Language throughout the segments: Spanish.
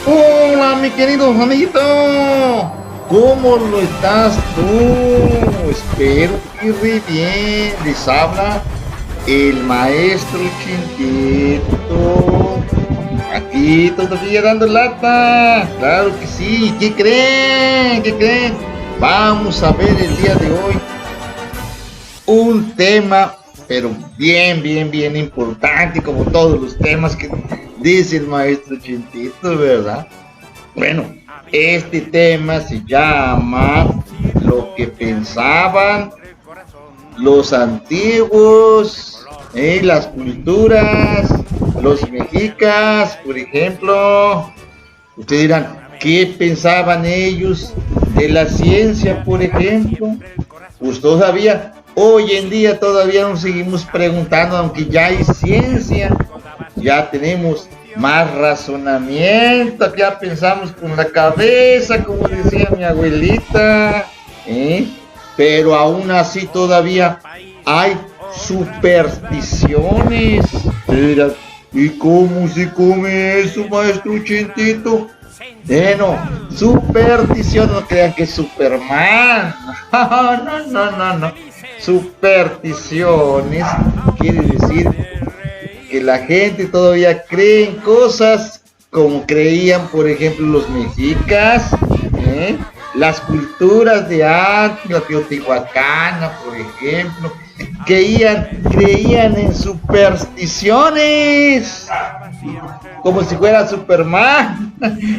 Hola, mi querido Juanito. ¿Cómo lo estás tú? Espero que re bien. Les habla el maestro Chintito. Aquí todavía dando lata. Claro que sí. ¿Qué creen? ¿Qué creen? Vamos a ver el día de hoy un tema, pero bien importante, como todos los temas que dice el maestro Chintito, ¿verdad? Bueno, este tema se llama lo que pensaban los antiguos, las culturas, los mexicas, por ejemplo. Ustedes dirán, ¿qué pensaban ellos de la ciencia, por ejemplo? Pues todavía, hoy en día todavía nos seguimos preguntando, aunque ya hay ciencia, ya tenemos más razonamiento, ya pensamos con la cabeza, como decía mi abuelita, ¿eh? Pero aún así todavía hay supersticiones. Mira, ¿y cómo se come eso, maestro Chintito? Bueno, superstición, no crean que es Superman. No. Supersticiones quiere decir que la gente todavía cree en cosas como creían, por ejemplo, los mexicas, las culturas de antes, la teotihuacana, por ejemplo, creían en supersticiones, como si fuera Superman,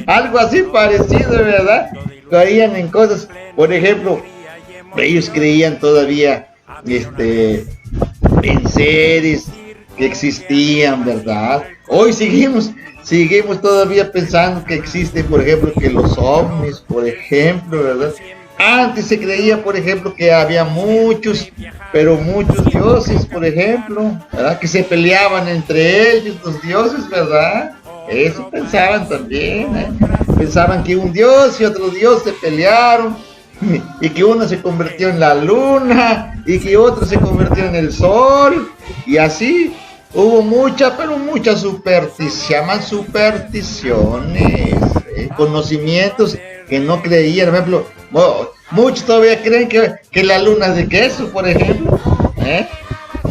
algo así parecido, ¿verdad? Creían en cosas, por ejemplo, ellos creían todavía en seres que existían, ¿verdad? Hoy seguimos todavía pensando que existen, por ejemplo, que los ovnis, por ejemplo, ¿verdad? Antes se creía, por ejemplo, que había muchos dioses, por ejemplo, ¿verdad? Que se peleaban entre ellos, los dioses, ¿verdad? Eso pensaban también, ¿eh? Pensaban que un dios y otro dios se pelearon, y que uno se convirtió en la luna, y que otro se convirtió en el sol, y así hubo muchas supersticiones, conocimientos que no creían. Por ejemplo, muchos todavía creen que la luna es de queso, por ejemplo, ¿eh?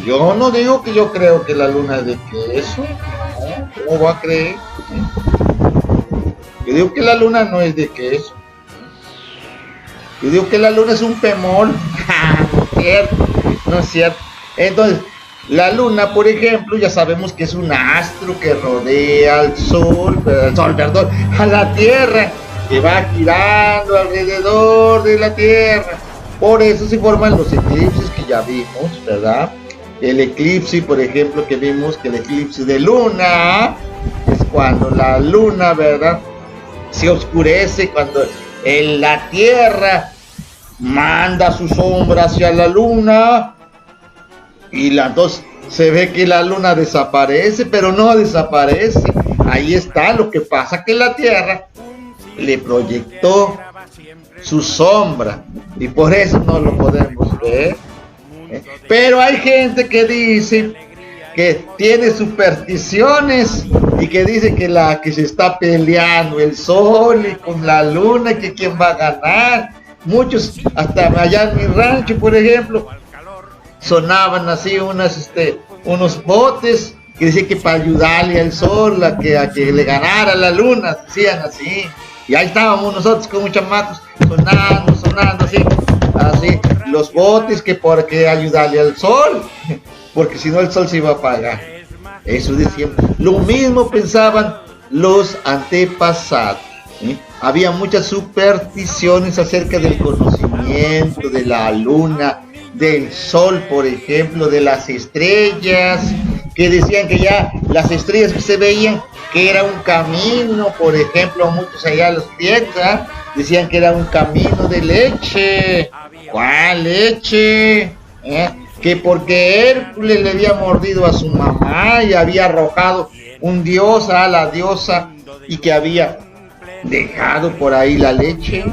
Yo no digo que yo creo que la luna es de queso, ¿no? ¿Cómo va a creer? Yo digo que la luna no es de queso. Yo digo que la luna es un pemol. No es cierto. Entonces, la luna, por ejemplo, ya sabemos que es un astro que rodea al sol, perdón, a la Tierra, que va girando alrededor de la Tierra. Por eso se forman los eclipses que ya vimos, ¿verdad? El eclipse, por ejemplo, que vimos que el eclipse de luna es cuando la luna, ¿verdad?, se oscurece, cuando la Tierra manda su sombra hacia la luna, y entonces se ve que la luna desaparece, pero no desaparece. Ahí está. Lo que pasa, que la Tierra le proyectó su sombra y por eso no lo podemos ver. Pero hay gente que dice que tiene supersticiones y que dice que se está peleando el sol y con la luna, que quién va a ganar. Muchos, hasta allá en mi rancho, por ejemplo, sonaban así unos botes que decían que para ayudarle al sol a que le ganara la luna, decían así. Y ahí estábamos nosotros como chamacos sonando así los botes, que porque ayudarle al sol, porque si no el sol se iba a apagar. Eso decían. Lo mismo pensaban los antepasados, ¿eh? Había muchas supersticiones acerca del conocimiento de la luna, del sol, por ejemplo, de las estrellas, que decían que ya las estrellas que se veían, que era un camino, por ejemplo, muchos allá los griegos, ¿eh?, decían que era un camino de leche. ¿Cuál leche? Que porque Hércules le había mordido a su mamá y había arrojado un dios a la diosa y que había dejado por ahí la leche.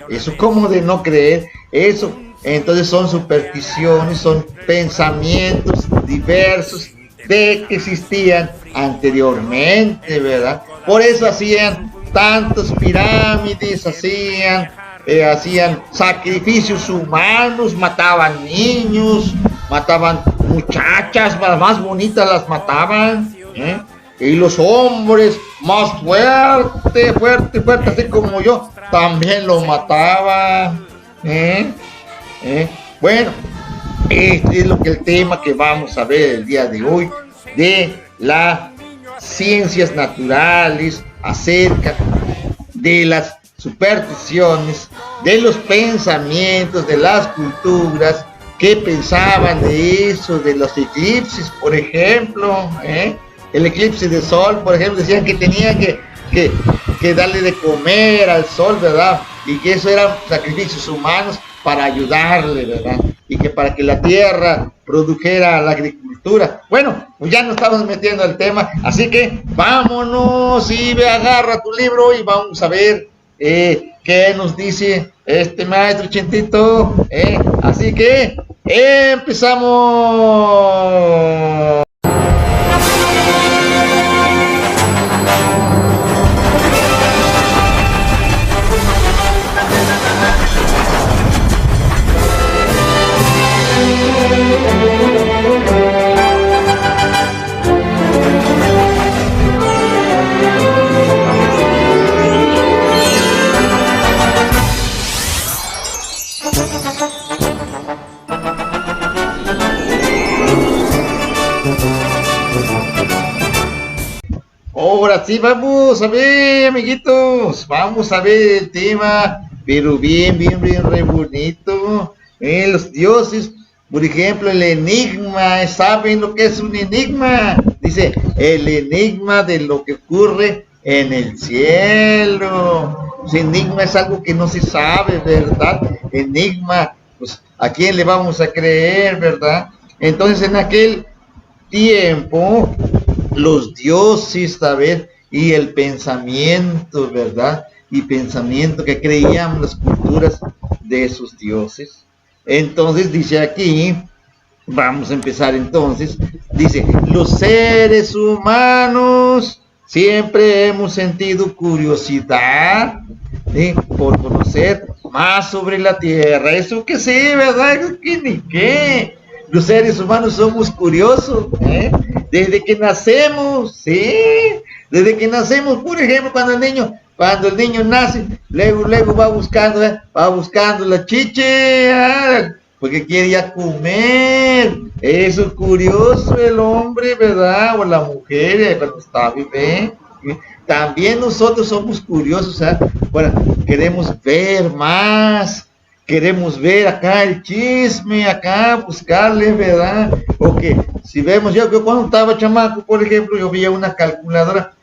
Eso, como de no creer eso. Entonces son supersticiones, son pensamientos diversos de que existían anteriormente, ¿verdad? Por eso hacían tantas pirámides, hacían sacrificios humanos, mataban niños, mataban muchachas, las más bonitas las mataban, ¿eh? Y los hombres más fuerte, así como yo, también lo mataban, ¿eh? Bueno, este es lo que el tema que vamos a ver el día de hoy, de las ciencias naturales, acerca de las supersticiones, de los pensamientos, de las culturas, que pensaban de eso, de los eclipses, por ejemplo, el eclipse de sol, por ejemplo, decían que tenían que darle de comer al sol, ¿verdad? Y que eso eran sacrificios humanos para ayudarle, ¿verdad? Y que para que la tierra produjera la agricultura. Bueno, pues ya nos estamos metiendo al tema, así que vámonos y agarra tu libro y vamos a ver qué nos dice este maestro Chentito. Así que empezamos. Ahora sí, vamos a ver, amiguitos, vamos a ver el tema, pero bien, re bonito. Los dioses, por ejemplo, el enigma, ¿saben lo que es un enigma? Dice, el enigma de lo que ocurre en el cielo. Pues, enigma es algo que no se sabe, ¿verdad? Enigma, pues, ¿a quién le vamos a creer, verdad? Entonces, en aquel tiempo, los dioses, ¿sabes? Y el pensamiento, ¿verdad? Y pensamiento que creían las culturas de esos dioses. Entonces dice aquí, vamos a empezar entonces, dice, los seres humanos siempre hemos sentido curiosidad, ¿sí? Por conocer más sobre la tierra. Eso que sí, ¿verdad? ¿Qué ni qué? Los seres humanos somos curiosos, desde que nacemos, ¿sí? Desde que nacemos, por ejemplo, cuando el niño nace, luego va buscando la chiche, porque quiere ya comer. Eso es curioso el hombre, ¿verdad? O la mujer, cuando está bebé. También nosotros somos curiosos, bueno, queremos ver más. Queremos ver acá el chisme, acá buscarle, ¿verdad? O que si vemos, yo cuando estaba chamaco, por ejemplo, yo veía una calculadora,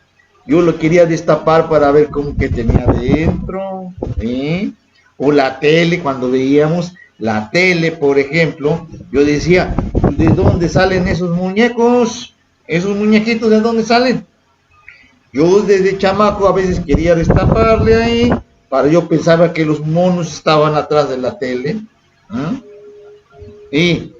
yo lo quería destapar para ver cómo que tenía dentro, ¿sí? O la tele, cuando veíamos la tele, por ejemplo, yo decía, ¿de dónde salen esos muñecos? ¿Esos muñequitos de dónde salen? Yo desde chamaco a veces quería destaparle ahí, yo pensaba que los monos estaban atrás de la tele, y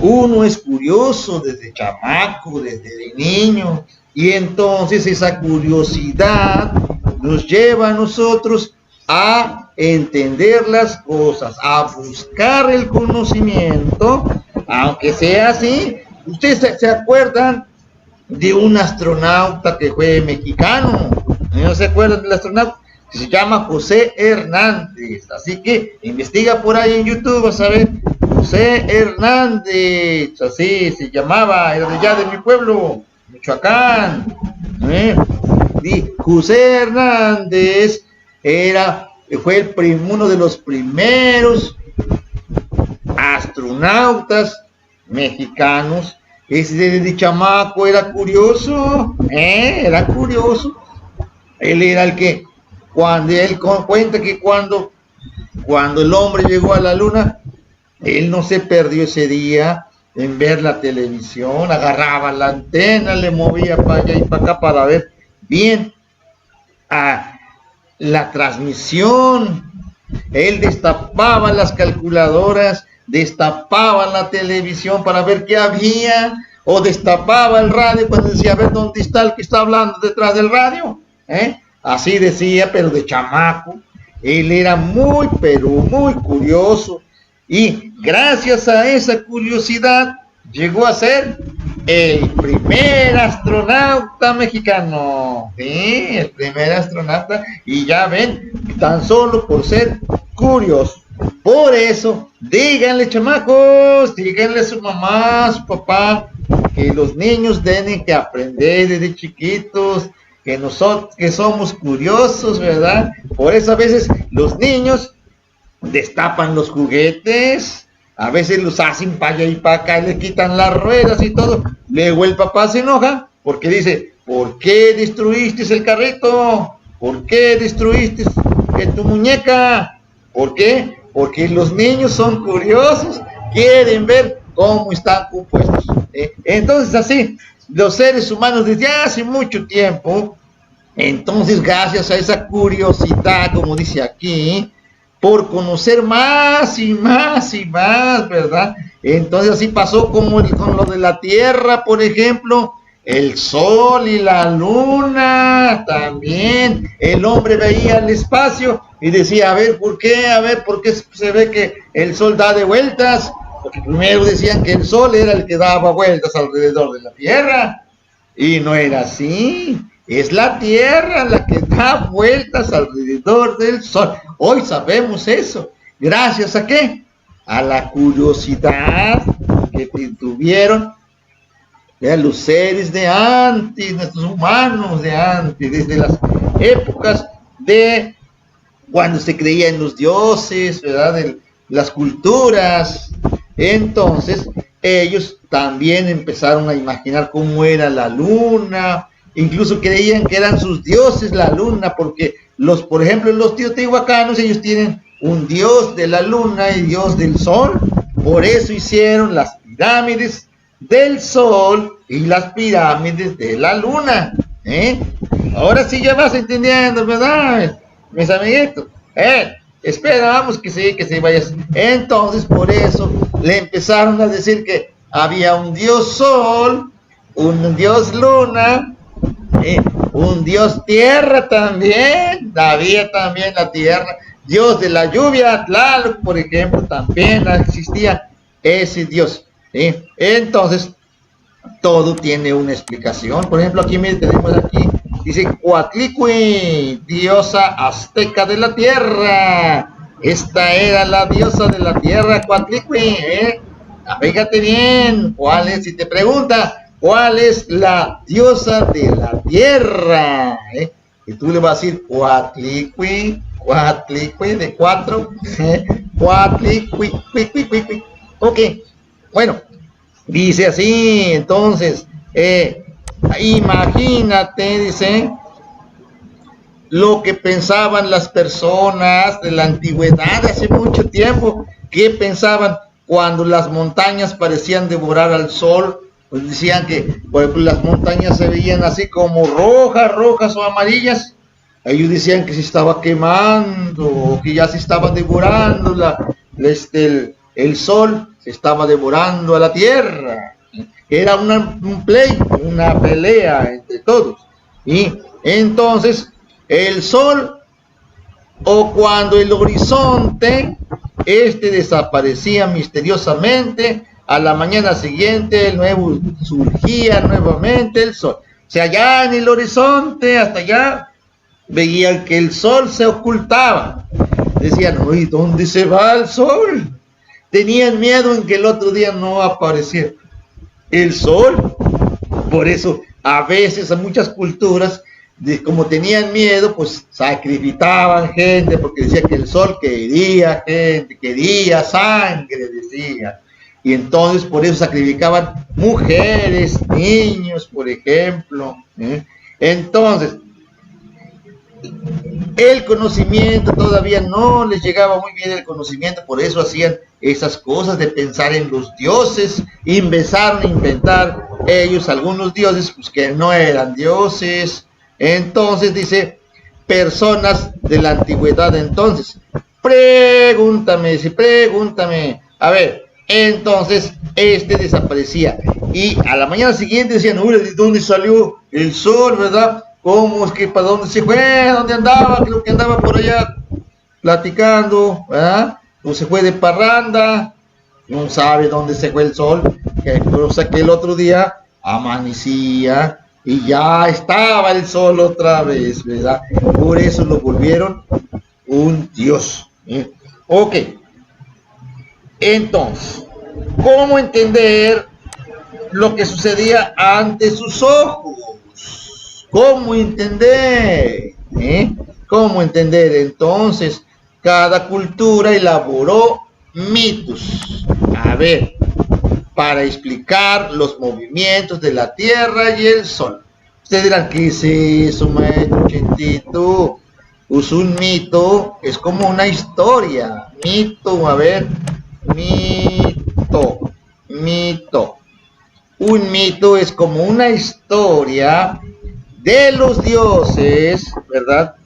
uno es curioso desde chamaco, desde niño, y entonces esa curiosidad nos lleva a nosotros a entender las cosas, a buscar el conocimiento, aunque sea así. Ustedes se acuerdan de un astronauta que fue mexicano, ¿no se acuerdan del astronauta? Que se llama José Hernández, así que investiga por ahí en YouTube, vas a ver, José Hernández, así se llamaba, era de allá de mi pueblo, Michoacán, y José Hernández fue uno de los primeros astronautas mexicanos. Ese de chamaco era curioso, él era el que, cuando él cuenta que cuando el hombre llegó a la luna, él no se perdió ese día en ver la televisión, agarraba la antena, le movía para allá y para acá para ver bien a la transmisión. Él destapaba las calculadoras, destapaba la televisión para ver qué había, o destapaba el radio cuando decía, a ver, ¿dónde está el que está hablando detrás del radio? Así decía, pero de chamaco. Él era muy, pero muy curioso, y gracias a esa curiosidad llegó a ser el primer astronauta mexicano. Sí, el primer astronauta, y ya ven, tan solo por ser curioso. Por eso, díganle, chamacos, díganle a su mamá, a su papá, que los niños tienen que aprender desde chiquitos, que nosotros que somos curiosos, ¿verdad? Por eso a veces los niños destapan los juguetes, a veces los hacen para allá y para acá, le quitan las ruedas y todo. Luego el papá se enoja porque dice, ¿por qué destruiste el carrito? ¿Por qué destruiste tu muñeca? ¿Por qué? Porque los niños son curiosos, quieren ver cómo están compuestos. Entonces así, los seres humanos desde hace mucho tiempo, entonces gracias a esa curiosidad, como dice aquí, por conocer más y más y más, ¿verdad? Entonces así pasó como con lo de la Tierra, por ejemplo, el Sol y la Luna, también el hombre veía el espacio y decía, a ver, ¿por qué? A ver, ¿por qué se ve que el Sol da de vueltas? Porque primero decían que el Sol era el que daba vueltas alrededor de la Tierra, y no era así. Es la Tierra la que da vueltas alrededor del Sol. Hoy sabemos eso. ¿Gracias a qué? A la curiosidad que tuvieron los seres de antes, nuestros humanos de antes, desde las épocas de cuando se creía en los dioses, ¿verdad? De las culturas. Entonces, ellos también empezaron a imaginar cómo era la luna. Incluso creían que eran sus dioses la luna, porque por ejemplo, los teotihuacanos, ellos tienen un dios de la luna y dios del sol. Por eso hicieron las pirámides del sol y las pirámides de la luna. Ahora sí ya vas entendiendo, ¿verdad, mis amiguitos? Espera, vamos que se vayas. Entonces, por eso le empezaron a decir que había un dios sol, un dios luna, un dios tierra también, había también la tierra, dios de la lluvia, Tlaloc, por ejemplo, también existía ese dios. Entonces, todo tiene una explicación. Por ejemplo, aquí tenemos aquí, dice Coatlicue, diosa azteca de la tierra. Esta era la diosa de la tierra, Coatlicue. Fíjate bien, ¿cuál es? Si te pregunta, ¿cuál es la diosa de la tierra? Y tú le vas a decir Coatlicue, Coatlicue de 4, Coatlicue, ok. Bueno, dice así, entonces, imagínate, dice, lo que pensaban las personas de la antigüedad, hace mucho tiempo, ¿qué pensaban cuando las montañas parecían devorar al sol? Pues decían que, por ejemplo, las montañas se veían así como rojas o amarillas. Ellos decían que se estaba quemando, o que ya se estaba devorando el sol, se estaba devorando a la tierra. Era una pelea entre todos. Y entonces el sol, o cuando el horizonte desaparecía misteriosamente, a la mañana siguiente surgía nuevamente el sol. O sea, allá en el horizonte, hasta allá, veían que el sol se ocultaba. Decían, uy, ¿dónde se va el sol? Tenían miedo en que el otro día no apareciera el sol. Por eso, a veces, a muchas culturas, como tenían miedo, pues sacrificaban gente, porque decía que el sol quería gente, quería sangre, decía. Y entonces por eso sacrificaban mujeres, niños, por ejemplo. Entonces, el conocimiento todavía no les llegaba muy bien el conocimiento, por eso hacían esas cosas de pensar en los dioses, y empezaron a inventar ellos algunos dioses pues que no eran dioses. Entonces dice, personas de la antigüedad, entonces, pregúntame, a ver, entonces desaparecía, y a la mañana siguiente decían, uy, ¿de dónde salió el sol, verdad? ¿Cómo es que, para dónde se fue? ¿Dónde andaba? Creo que andaba por allá platicando, ¿verdad? O se fue de parranda, no sabe dónde se fue el sol, cosa que el otro día amanecía y ya estaba el sol otra vez, ¿verdad? Por eso lo volvieron un dios. ¿Eh? Ok, entonces, ¿cómo entender lo que sucedía ante sus ojos? ¿Cómo entender? ¿Eh? ¿Cómo entender? Entonces, cada cultura elaboró mitos. A ver, para explicar los movimientos de la Tierra y el Sol. Ustedes dirán, ¿qué es eso, maestro Chentito? Pues un mito es como una historia. Mito, a ver, mito. Un mito es como una historia de los dioses, ¿verdad?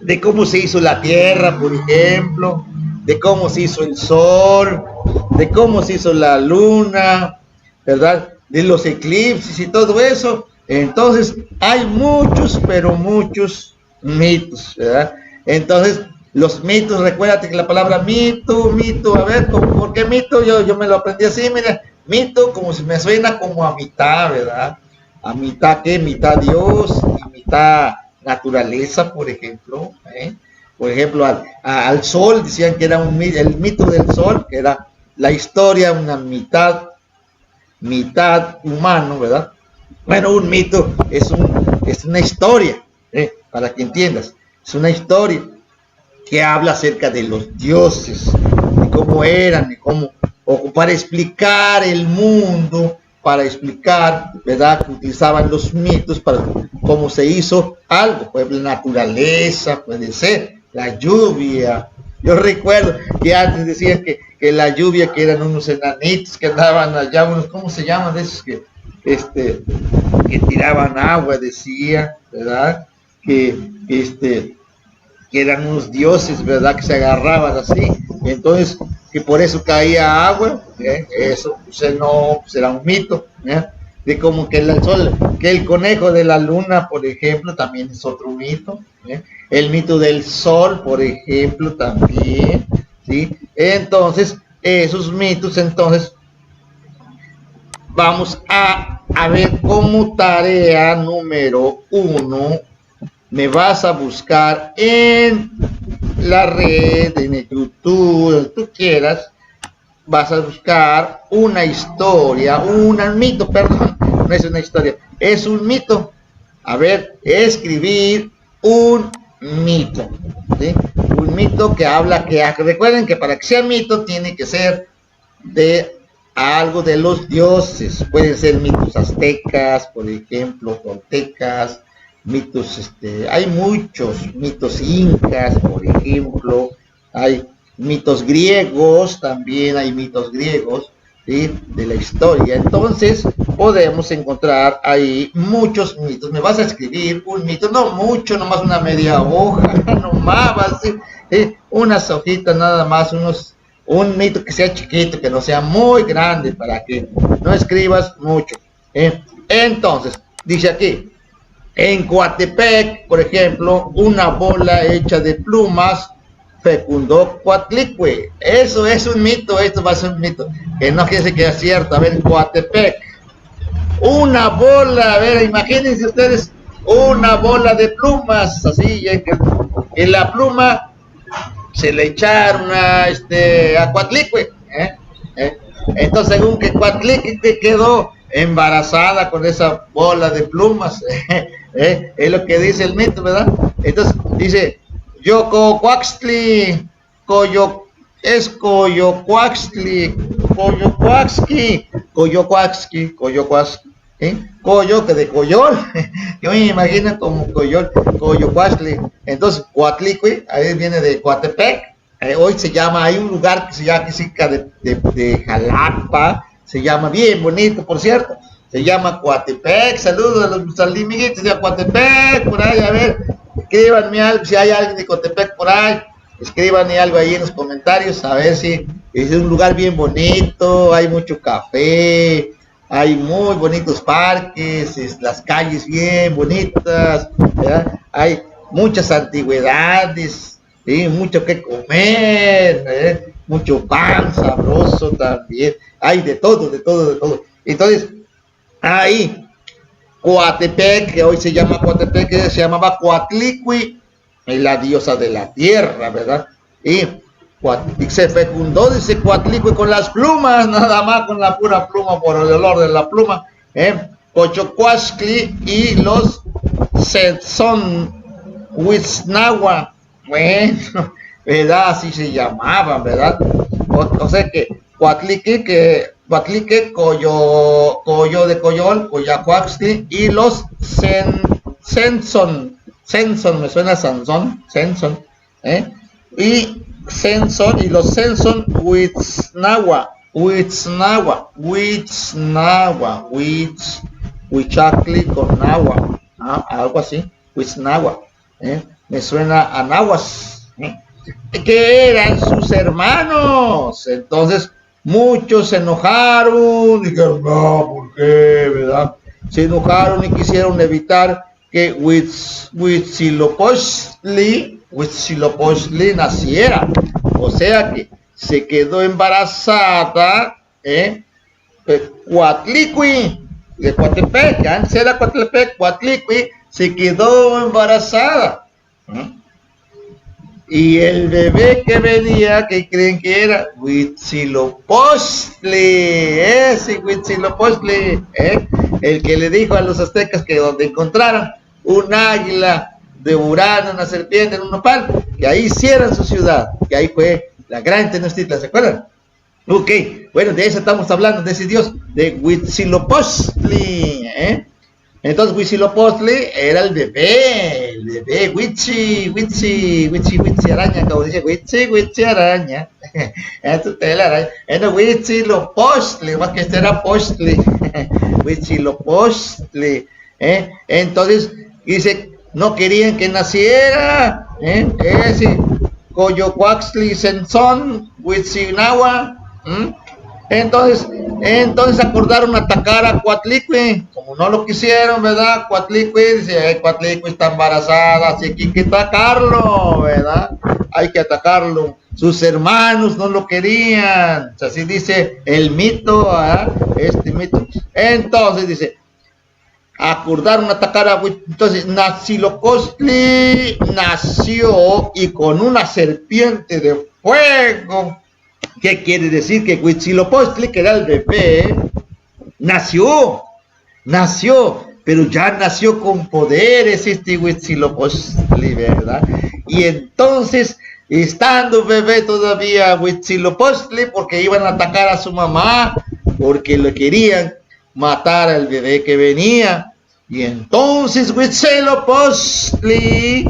De cómo se hizo la Tierra, por ejemplo, de cómo se hizo el Sol, de cómo se hizo la Luna, ¿verdad? De los eclipses y todo eso. Entonces, hay muchos, pero muchos mitos, ¿verdad? Entonces, los mitos, recuérdate que la palabra mito, a ver, ¿por qué mito? Yo me lo aprendí así, mira, mito como si me suena como a mitad, ¿verdad? A mitad, ¿qué? Mitad Dios y mitad naturaleza, por ejemplo, ¿eh? Por ejemplo, al sol, decían que era el mito del sol, que era la historia, una mitad humano, ¿verdad? Bueno, un mito es una historia, para que entiendas, es una historia que habla acerca de los dioses, de cómo eran, de cómo, o para explicar el mundo, para explicar, ¿verdad? Que utilizaban los mitos para cómo se hizo algo, pues la naturaleza, puede ser, la lluvia. Yo recuerdo que antes decían que la lluvia, que eran unos enanitos que andaban allá, unos, ¿cómo se llaman? De esos que tiraban agua, decía, ¿verdad? Que eran unos dioses, ¿verdad? Que se agarraban así, entonces, que por eso caía agua, eso pues, no, pues era un mito, de como que el sol, que el conejo de la luna, por ejemplo, también es otro mito, el mito del sol, por ejemplo, también, ¿sí? Entonces, esos mitos, entonces, vamos a ver como tarea número 1, me vas a buscar en la red, en el YouTube, donde tú quieras, vas a buscar una historia, un mito, perdón, no es una historia, es un mito. A ver, escribir un mito, ¿sí? Un mito que habla, que recuerden que para que sea mito tiene que ser de algo de los dioses. Pueden ser mitos aztecas, por ejemplo, toltecas, mitos, hay muchos mitos incas, por ejemplo, hay mitos griegos, también hay mitos griegos, ¿sí? De la historia. Entonces, podemos encontrar ahí muchos mitos. Me vas a escribir un mito, no mucho, nomás una media hoja, nomás, unas hojitas nada más, un mito que sea chiquito, que no sea muy grande, para que no escribas mucho. Entonces, dice aquí, en Coatepec, por ejemplo, una bola hecha de plumas fecundó Coatlicue. Eso es un mito, esto va a ser un mito, que no quiere decir que es cierto. A ver, en Coatepec, una bola, a ver, imagínense ustedes, una bola de plumas, así, en la pluma se le echaron a Coatlicue, entonces según que Coatlicue quedó embarazada con esa bola de plumas, es lo que dice el mito, ¿verdad? Entonces dice, Yococuaxtli, es Coyocuaxtli, Coyocuaxqui, Coyo, que de Coyol, yo me imagino como Coyocuaxtli. Entonces, Coatlicue, ahí viene de Coatepec, hoy se llama, hay un lugar que se llama cerca de Jalapa, se llama bien bonito, por cierto, se llama Coatepec. Saludos a los amiguitos de Coatepec, por ahí, a ver, escríbanme algo, si hay alguien de Coatepec por ahí, escríbanme algo ahí en los comentarios, a ver si es un lugar bien bonito, hay mucho café, hay muy bonitos parques, las calles bien bonitas, ¿verdad? Hay muchas antigüedades, ¿sí? Mucho que comer, mucho pan sabroso también, hay de todo, de todo, de todo. Entonces, ahí, Coatepec, que hoy se llama Coatepec, que se llamaba Coatlicue, la diosa de la tierra, ¿verdad? Y se fecundó, dice Coatlicue, con las plumas, nada más con la pura pluma, por el olor de la pluma, Cochocuascli y los Setzon Huiznagua, bueno, ¿verdad? Así se llamaban, ¿verdad? O sea que Coatlique, Coyo de Coyol, Coyacuaxtli y los Senson, me suena Sansón, Senson, y Senson y los Senson Huichacli con Nahua, algo así, Huiznagua, me suena a Nahuas, que eran sus hermanos. Entonces muchos se enojaron, dijeron, no, ¿por qué? ¿Verdad? Se enojaron y quisieron evitar que Huitzilopochtli naciera. O sea que se quedó embarazada, Coatlicue, de Coatepec, antes era Coatepec, Coatlicue, se quedó embarazada. Y el bebé que venía, que creen que era Huitzilopochtli, ese Huitzilopochtli, el que le dijo a los aztecas que donde encontraran un águila de Urano, una serpiente en un nopal, que ahí hicieran su ciudad, que ahí fue la gran Tenochtitlan, ¿se acuerdan? Ok, bueno, de eso estamos hablando, de ese dios, de Huitzilopochtli, Entonces Huitzilopochtli era el bebé, Huitzi araña, como dice Huitzi araña, esto es la araña, era Huitzilopochtli, más que este era Postli, Huitzilopochtli, entonces dice, no querían que naciera, ese Coyocuaxtli Senzón, Huitzinagua, entonces acordaron atacar a Coatlicue, como no lo quisieron, ¿verdad? Coatlicue dice, Coatlicue está embarazada, así que hay que atacarlo, ¿verdad? Hay que atacarlo. Sus hermanos no lo querían, así dice el mito, este mito. Entonces dice, acordaron atacar a Huitzilopochtli. Entonces Huitzilopochtli nació y con una serpiente de fuego. ¿Qué quiere decir? Que Huitzilopochtli, que era el bebé, nació, pero ya nació con poderes este Huitzilopochtli, ¿verdad? Y entonces, estando bebé todavía Huitzilopochtli, porque iban a atacar a su mamá, porque le querían matar al bebé que venía, y entonces Huitzilopochtli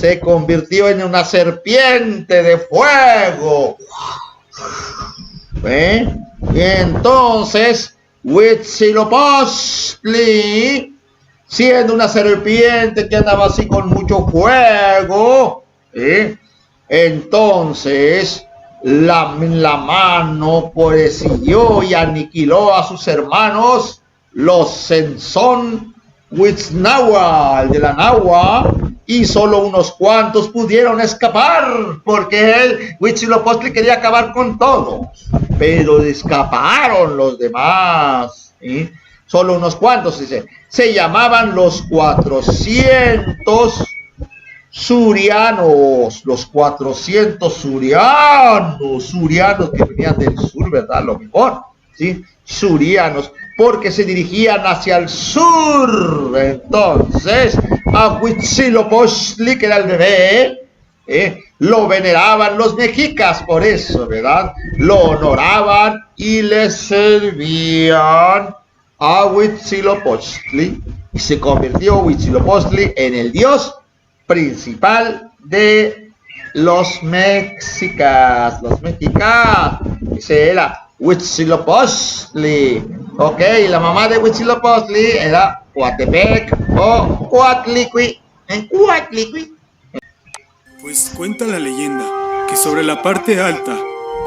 se convirtió en una serpiente de fuego. Y entonces Huitzilopochtli, siendo una serpiente que andaba así con mucho fuego, entonces la mano persiguió y aniquiló a sus hermanos, los Senzón Huitznagua, el de la Nahua, y solo unos cuantos pudieron escapar, porque él, Huitzilopochtli, quería acabar con todos, pero escaparon los demás, solo unos cuantos, se llamaban los 400 surianos, los 400 surianos que venían del sur, ¿verdad? Lo mejor, ¿sí? Surianos, porque se dirigían hacia el sur. Entonces, a Huitzilopochtli, que era el bebé, lo veneraban los mexicas, por eso, ¿verdad? Lo honoraban y le servían a Huitzilopochtli, y se convirtió Huitzilopochtli en el dios principal de los mexicas, ese era Huitzilopochtli, ok, la mamá de Huitzilopochtli era Coatepec o Coatlicue, Pues cuenta la leyenda que sobre la parte alta,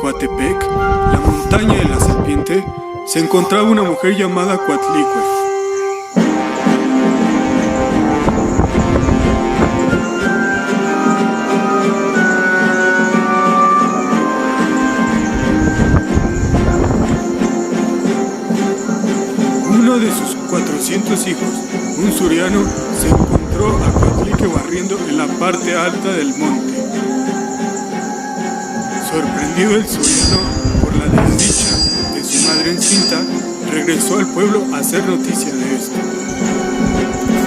Coatepec, la montaña de la serpiente, se encontraba una mujer llamada Coatlicue. Uno de sus 400 hijos, un suriano, se encontró a Coatlicue barriendo en la parte alta del monte. Sorprendido el suriano por la desdicha de su madre encinta, regresó al pueblo a hacer noticia de esto.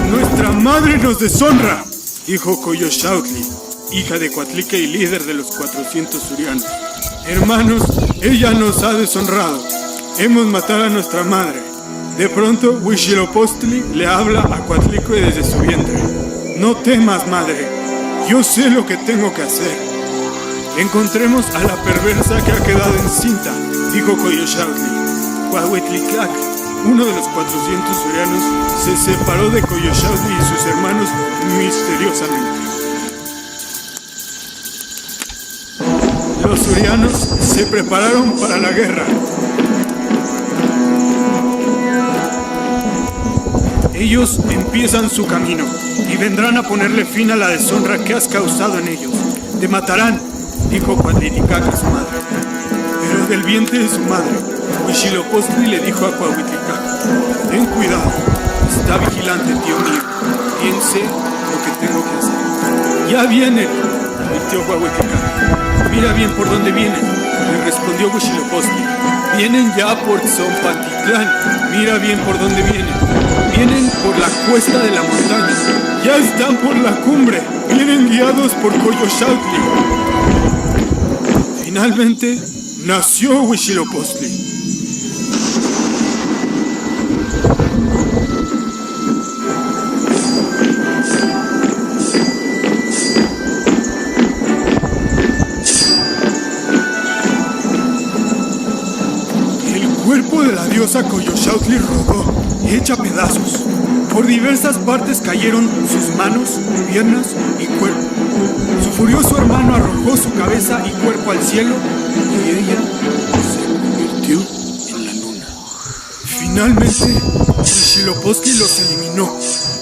«¡Nuestra madre nos deshonra!», dijo Coyolxauhqui, hija de Coatlicue y líder de los 400 surianos. «Hermanos, ella nos ha deshonrado. Hemos matado a nuestra madre». De pronto, Huitzilopochtli le habla a Coatlicue desde su vientre. «No temas, madre. Yo sé lo que tengo que hacer. Encontremos a la perversa que ha quedado encinta», dijo Coyolxauhqui. Cuauhtémoc, uno de los 400 surianos, se separó de Coyolxauhqui y sus hermanos misteriosamente. Los surianos se prepararon para la guerra. Ellos empiezan su camino y vendrán a ponerle fin a la deshonra que has causado en ellos. «Te matarán», dijo Cuauhtémoc a su madre. Pero del vientre de su madre, Huitzilopochtli le dijo a Cuauhtémoc: «Ten cuidado, está vigilante, tío mío. Bien sé lo que tengo que hacer». «Ya vienen», advirtió Cuauhtémoc. «Mira bien por dónde vienen», le respondió Huitzilopochtli. «Vienen ya por Tzompantitlán. Mira bien por dónde vienen. Vienen por la cuesta de la montaña. Ya están por la cumbre. Vienen guiados por Coyolxauhqui». Finalmente nació Huitzilopochtli. El cuerpo de la diosa Coyolxauhqui rodó, hecha pedazos. Por diversas partes cayeron sus manos, piernas y cuerpo. Su furioso hermano arrojó su cabeza y cuerpo al cielo y ella se convirtió en la luna. Finalmente, Huitzilopochtli los eliminó,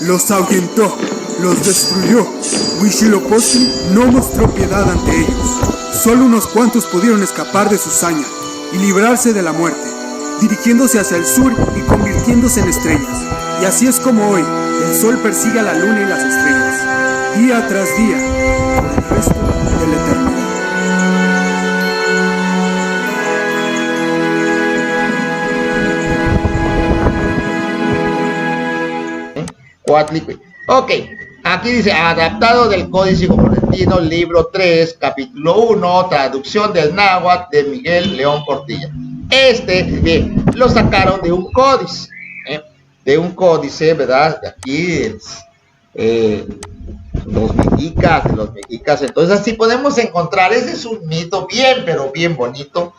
los ahuyentó, los destruyó. Huitzilopochtli no mostró piedad ante ellos. Solo unos cuantos pudieron escapar de su saña y librarse de la muerte, dirigiéndose hacia el sur y convirtiéndose en estrellas. Y así es como hoy el sol persigue a la luna y las estrellas, día tras día, por el resto de la eternidad. Coatlicue. Ok, aquí dice, adaptado del Códice Florentino, libro 3, capítulo 1, traducción del náhuatl de Miguel León Portilla. Lo sacaron de un códice, ¿verdad? De aquí, los mexicas, entonces así podemos encontrar, ese es un mito bien, pero bien bonito.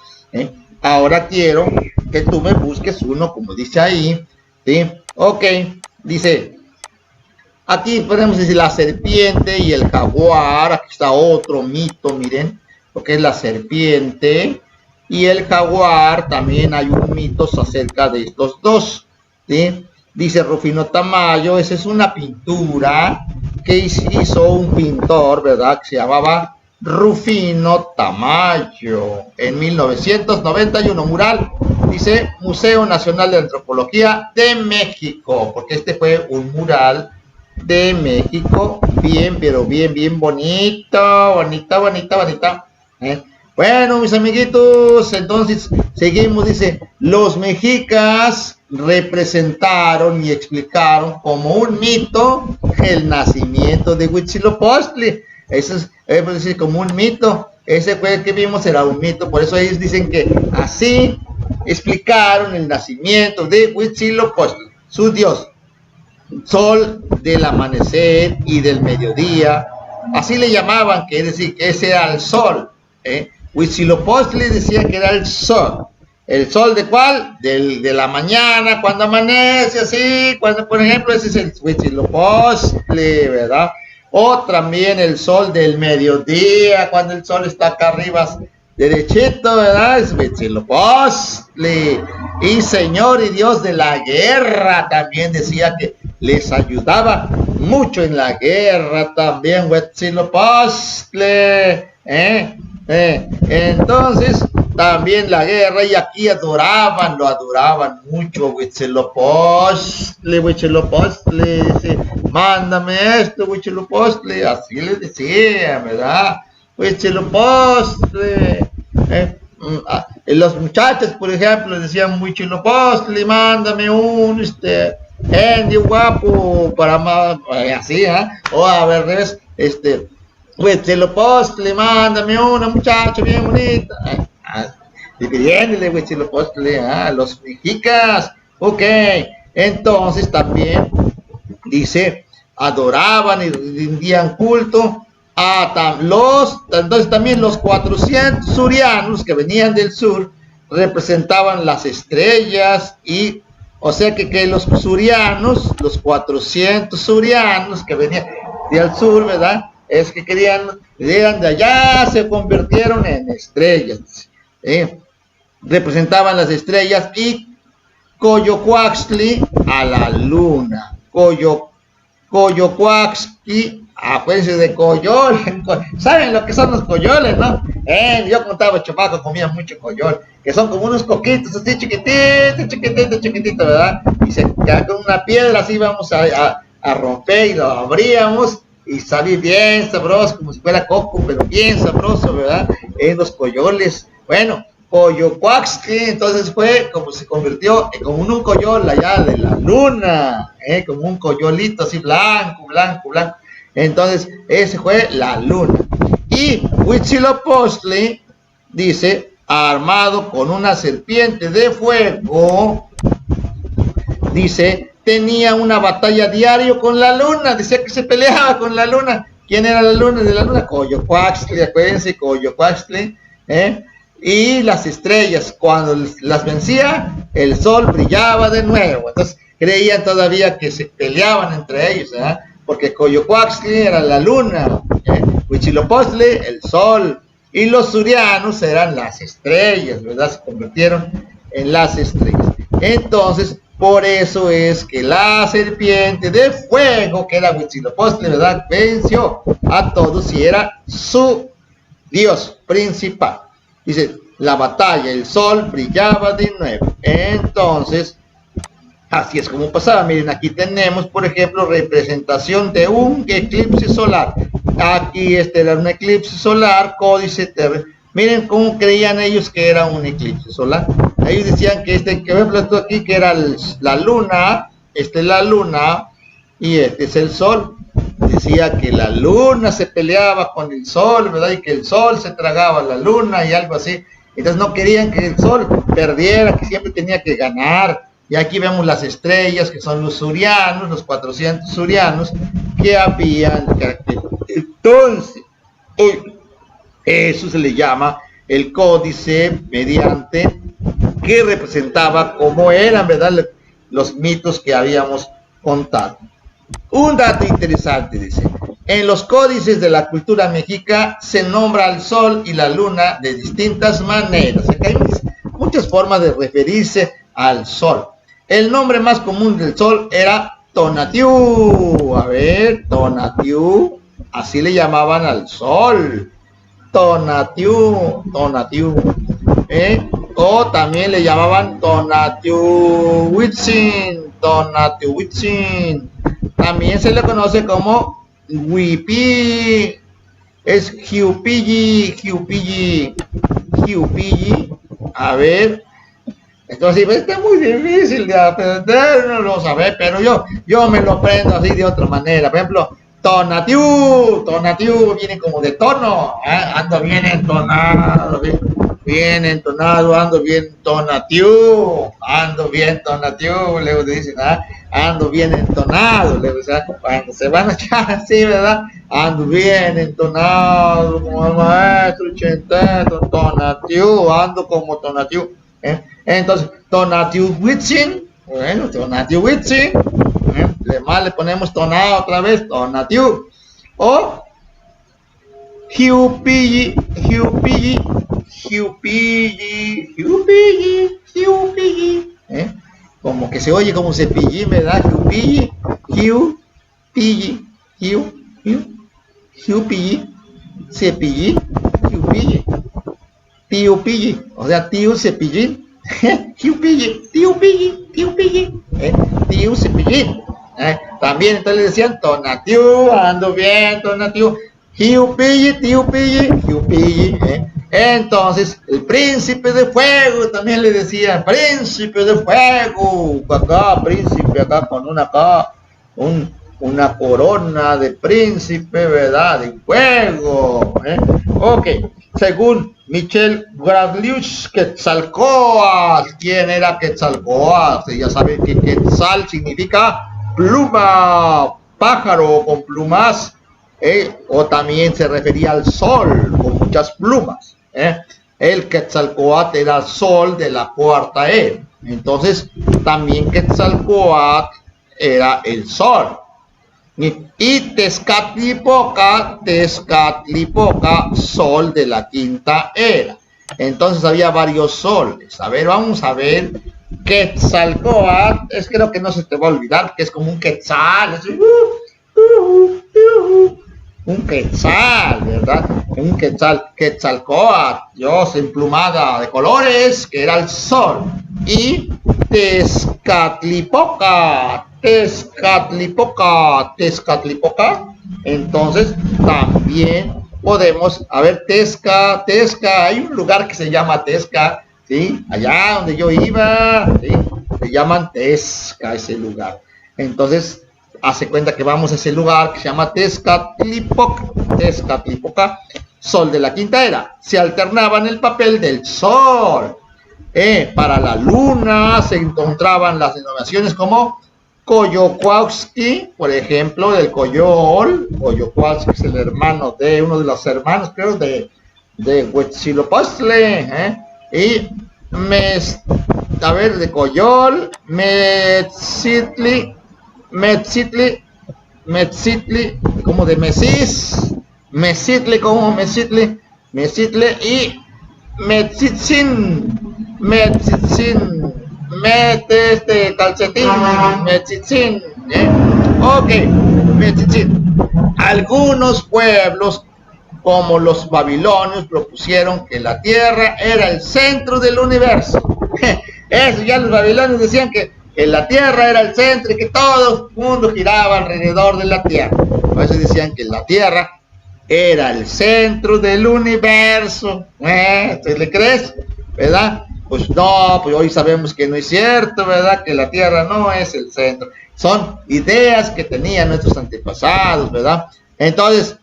Ahora quiero que tú me busques uno, como dice ahí, ¿sí? Ok, dice, aquí podemos decir la serpiente y el jaguar. Aquí está otro mito, miren, lo que es la serpiente y el jaguar. También hay un mito acerca de estos dos, ¿sí? Dice Rufino Tamayo, esa es una pintura que hizo un pintor, ¿verdad?, que se llamaba Rufino Tamayo en 1991, mural, dice Museo Nacional de Antropología de México, porque este fue un mural de México, bien, pero bien bonito, bonita. Bueno, mis amiguitos, entonces seguimos, dice, los mexicas representaron y explicaron como un mito el nacimiento de Huitzilopochtli. Eso es decir, como un mito. Ese fue el que vimos, era un mito. Por eso ellos dicen que así explicaron el nacimiento de Huitzilopochtli, su dios, sol del amanecer y del mediodía. Así le llamaban, que es decir, que ese era el sol. Huitzilopochtli decía que era el sol. ¿El sol de cuál? De la mañana, cuando amanece, así, cuando, por ejemplo, ese es el Huitzilopochtli, ¿verdad? O también el sol del mediodía, cuando el sol está acá arriba derechito, ¿verdad? Es Huitzilopochtli. Y Señor y Dios de la guerra, también decía que les ayudaba mucho en la guerra también Huitzilopochtli. Entonces, también la guerra, y aquí lo adoraban mucho Huitzilopochtli, dice, mándame esto, Huitzilopochtli, así le decía, ¿verdad? Huitzilopochtli. Los muchachos, por ejemplo, decían Huitzilopochtli, mándame un indio guapo para más, así, o a ver, revés, Huitzilopochtli, mándame una muchacha bien bonita, pidiéndole Huitzilopochtli a los mexicas. Ok, entonces también dice, adoraban y rendían culto entonces también los 400 surianos que venían del sur representaban las estrellas, y o sea que los surianos, los 400 surianos que venían del sur, ¿verdad? Es que eran de allá, se convirtieron en estrellas, representaban las estrellas, y Coyocuaxtli a la luna. Coyocuaxtli, acuérdense de coyol. ¿Saben lo que son los coyoles, no? Yo cuando estaba chamaco comía mucho coyol, que son como unos coquitos así chiquititos, ¿verdad? Y se queda con una piedra, así vamos a romper y lo abríamos y salía bien sabroso, como si fuera coco, pero bien sabroso, ¿verdad? Los coyoles. Bueno, Coyocuaxtli entonces fue como se convirtió como en un coyol allá de la luna, como un coyolito así blanco. Entonces ese fue la luna. Y Huitzilopochtli, dice, armado con una serpiente de fuego, dice, tenía una batalla diario con la luna, decía que se peleaba con la luna. ¿Quién era la luna? De la luna, Coyocuaxtli, acuérdense, Coyocuaxtli, y las estrellas, cuando las vencía, el sol brillaba de nuevo. Entonces creían todavía que se peleaban entre ellos, porque Coyocuaxtli era la luna, Huitzilopochtli el sol, y los surianos eran las estrellas, ¿verdad? Se convirtieron en las estrellas. Entonces, por eso es que la serpiente de fuego, que era Huitzilopochtli, ¿verdad?, venció a todos y era su dios principal. Dice, la batalla, el sol brillaba de nuevo. Entonces, así es como pasaba. Miren, aquí tenemos, por ejemplo, representación de un eclipse solar. Aquí era un eclipse solar, códice terrestre. Miren cómo creían ellos que era un eclipse solar. Ellos decían que que por ejemplo, esto aquí que era la luna, es la luna y este es el sol. Decía que la luna se peleaba con el sol, ¿verdad? Y que el sol se tragaba a la luna y algo así. Entonces no querían que el sol perdiera, que siempre tenía que ganar. Y aquí vemos las estrellas, que son los surianos, los 400 surianos, que habían. Entonces, eso se le llama el códice mediante, que representaba cómo eran, ¿verdad?, los mitos que habíamos contado. Un dato interesante, dice, en los códices de la cultura mexica se nombra al sol y la luna de distintas maneras. Acá hay muchas formas de referirse al sol. El nombre más común del sol era Tonatiuh. A ver, Tonatiuh, así le llamaban al sol. Tonatiuh. O también le llamaban Tonatiuhwitzin. También se le conoce como Huipi, es Jiupilli. A ver, entonces está muy difícil de aprender, no lo sabe, pero yo me lo aprendo así de otra manera. Por ejemplo, Tonatiuh viene como de tono, ando bien entonado, ando bien Tonatiuh, luego dicen, ando bien entonado, luego, cuando se van a echar así, ¿verdad? Ando bien entonado, como el maestro Chenteto, Tonatiuh, ando como Tonatiuh, entonces, Tonatiuhwitzin, bueno, Tonatiuhwitzin, más le ponemos tonado otra vez, Tonatiuh, o Jiupilli, Hiupilli, Hiupilli, Hiupilli, como que se oye como cepillín, ¿verdad? Hiupilli, Hiupilli, Hiupilli, cepillín, Hiupilli, Tiupilli, o sea, tío cepillín, Hiupilli, Tiupilli, Tiupilli, tío cepillín. También entonces le decían Tonatiu, ando bien, Tonatiu, Hiupilli, Tiupilli, Hiupilli. Entonces, el príncipe de fuego también le decían, príncipe de fuego, acá, príncipe, acá con una corona de príncipe, ¿verdad? De fuego. Ok, según Michel Gradlius, Quetzalcóatl. ¿Quién era Quetzalcóatl? Ya saben que Quetzal significa pluma, pájaro con plumas, o también se refería al sol con muchas plumas. El Quetzalcóatl era el sol de la cuarta era. Entonces, también Quetzalcóatl era el sol. Y Tezcatlipoca, sol de la quinta era. Entonces había varios soles. A ver, vamos a ver. Quetzalcóatl, creo que no se te va a olvidar, que es como un quetzal, así, un quetzal, ¿verdad? Un quetzal, Quetzalcóatl, Dios emplumada de colores, que era el sol. Y Tezcatlipoca, entonces también podemos, a ver, Tezca, hay un lugar que se llama Tezca, ¿sí? Allá donde yo iba, ¿sí? Se llaman Tezca, ese lugar. Entonces, hace cuenta que vamos a ese lugar que se llama Tezcatlipoca, sol de la quinta era. Se alternaban el papel del sol. Para la luna se encontraban las denominaciones como Coyocuauhtzki, por ejemplo, del Coyol. Coyocuauhtzki es el hermano de uno de los hermanos, creo, de Huitzilopochtli, y de Coyol, Metzitli, como de Mesitli y Metzitzin, calcetín, Metzitzin, ok, Metzitzin. Algunos pueblos, como los babilonios, propusieron que la tierra era el centro del universo. Eso, ya los babilonios decían que la tierra era el centro y que todo el mundo giraba alrededor de la tierra. Por eso decían que la tierra era el centro del universo. ¿Usted le crees? ¿Verdad? Pues no, pues hoy sabemos que no es cierto, ¿verdad? Que la tierra no es el centro. Son ideas que tenían nuestros antepasados, ¿verdad? Entonces,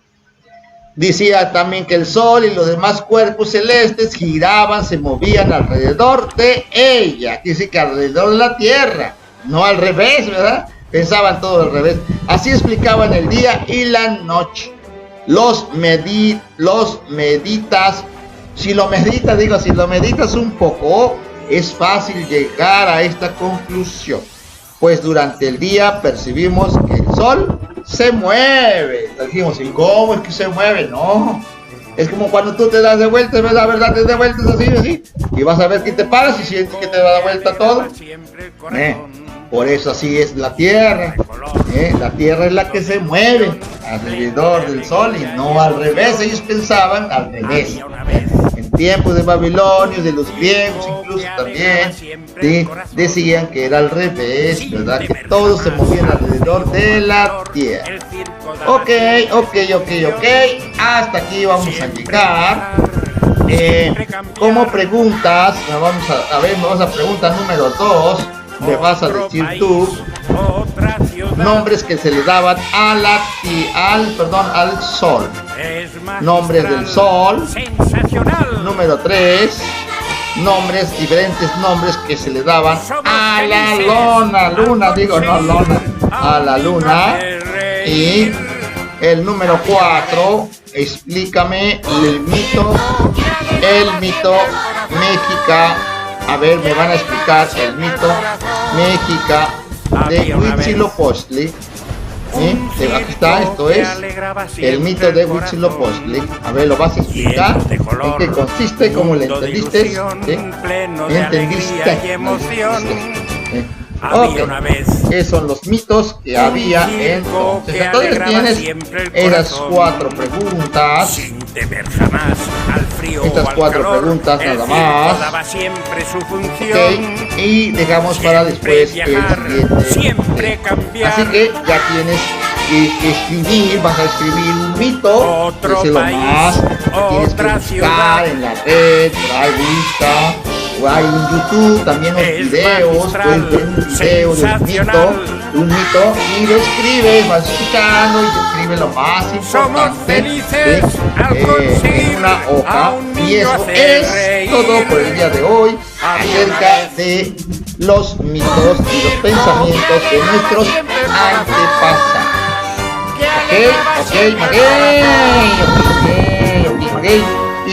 decía también que el sol y los demás cuerpos celestes giraban, se movían alrededor de ella. Quiere decir que alrededor de la tierra, no al revés, ¿verdad? Pensaban todo al revés. Así explicaban el día y la noche. Los meditas, si lo meditas un poco, es fácil llegar a esta conclusión. Pues durante el día percibimos que el sol se mueve. Dijimos, ¿y cómo es que se mueve? No, es como cuando tú te das de vuelta, ¿verdad? Te das de vueltas así, y vas a ver que te paras y sientes que te da de vuelta todo. Por eso así es la tierra. La tierra es la que se mueve alrededor del sol y no al revés. Ellos pensaban al revés. En tiempos de babilonios, de los griegos incluso también, ¿sí? Decían que era al revés, ¿verdad? Que todos se movían alrededor de la tierra. Ok. Hasta aquí vamos a llegar. Como preguntas, vamos a pregunta número 2. Me vas a decir tú nombres que se le daban al sol. Nombres del sol. Número 3. Diferentes nombres que se le daban a la luna, a la luna. Y el número 4, explícame el mito mexica. A ver, me van a explicar el mito mexica de Huitzilopochtli. Aquí está, esto es el mito de Huitzilopochtli. A ver, ¿lo vas a explicar? ¿En qué consiste? ¿Cómo le entendiste? ¿Entendiste? Ok, ¿qué son los mitos que había entonces? Entonces tienes esas 4 preguntas. Estas 4 preguntas nada más. Ok, y dejamos para después el siguiente. Así que ya tienes que escribir, vas a escribir un mito, que es lo más, tienes que buscar en la red, por ahí busca. O hay en YouTube también los videos, puedes ver un video de un mito y lo escribes, vas escuchando y escribes lo más importante en una hoja. Y eso es todo por el día de hoy acerca de los mitos y los pensamientos de nuestros antepasados. Ok. Y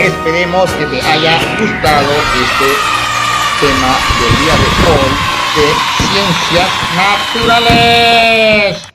esperemos que te haya gustado este tema del día de hoy de ciencias naturales.